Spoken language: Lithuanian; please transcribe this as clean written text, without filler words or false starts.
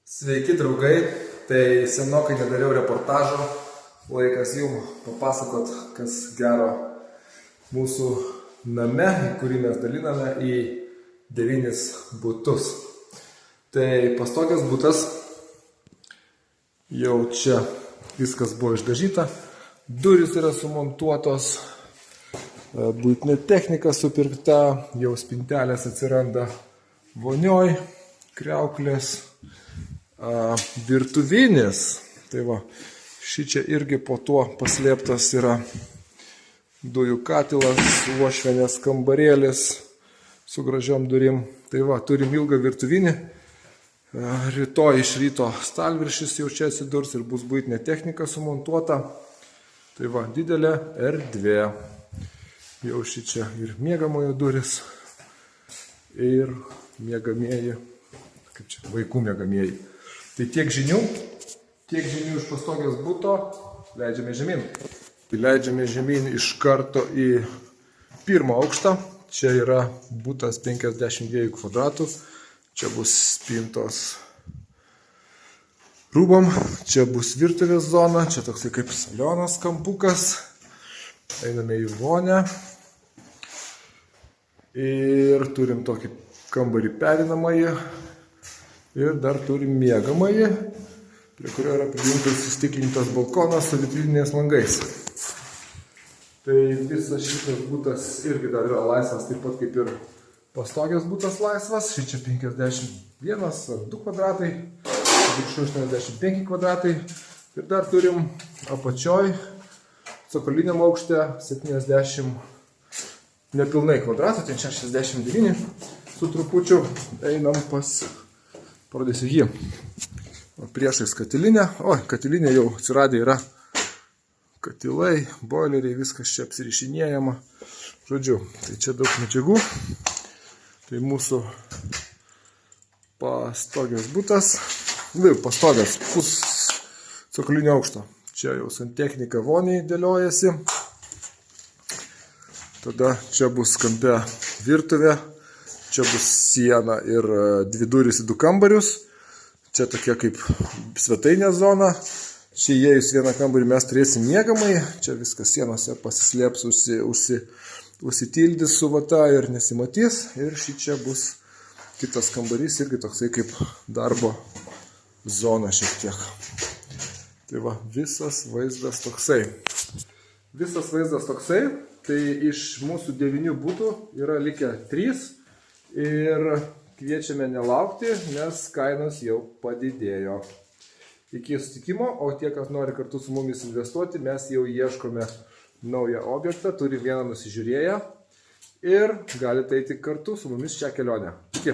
Sveiki draugai, tai senokai nedariau reportažo, laikas jums papasakot, kas gero mūsų name, į kurį mes daliname į 9 butus. Tai pastogės butas, jau čia viskas buvo išdažyta, durys yra sumontuotos, buitinė technika supirkta, jau spintelės atsiranda vonioj, kriauklės. Virtuvinis, tai va, šičia irgi po tuo paslėptas yra dujų katilas, uošvienės kambarėlis su gražiom durim. Tai va, turim ilgą virtuvinį, rytoj iš ryto stalviršis jau čia atsidurs ir bus buitinė technika sumontuota. Tai va, didelė erdvė, jau šičia ir miegamojo duris, ir miegamieji, kaip čia, vaikų miegamieji. Tai tiek žinių iš pastogės buto, leidžiame žemyn. Leidžiame žemyn iš karto į pirmą aukštą. Čia yra butas 52 kvadratų. Čia bus spintos rūbam. Čia bus virtuvės zona. Čia toksai kaip salionas kampukas. Einame į vonę. Ir turim tokį kambarį perinamąjį. Ir dar turim miegamąjį, prie kurio yra prijungtas įstiklintas balkonas su vitriniais langais. Tai visas šitas butas irgi dar yra laisvas, taip pat kaip ir pastogės butas laisvas. Šičia 51 ar 2 kvadratai, viršų 85 kvadratai. Ir dar turim apačioj, cokoliniam aukšte 70 nepilnai kvadratų, ten 69 su trupučiu. Einam parodysiu jį. Priešais katilinę. Katilinė jau atsiradę yra katilai, boileriai, viskas čia apsirišinėjama. Žodžiu, tai čia daug medžiagų. Tai mūsų pastogės butas. Pastogės pus cokolinio aukšto. Čia jau santechnika voniai dėliojasi. Tada čia bus kampe virtuvė. Čia bus siena ir 2 durys į 2 kambarius. Čia tokia kaip svetainė zona. Čia įėjus vieną kambarį mes turėsim miegamai. Čia viskas sienose pasislėps, užsitildys su vata ir nesimatys. Ir šičia bus kitas kambarys, irgi toksai kaip darbo zona šiek tiek. Tai va, visas vaizdas toksai. Tai iš mūsų 9 butų yra likę 3. Ir kviečiame nelaukti, nes kainos jau padidėjo. Iki susitikimo, o tie, kas nori kartu su mumis investuoti, mes jau ieškome naują objektą, turim vieną nusižiūrėję ir galite eiti kartu su mumis šią kelionę. Iki.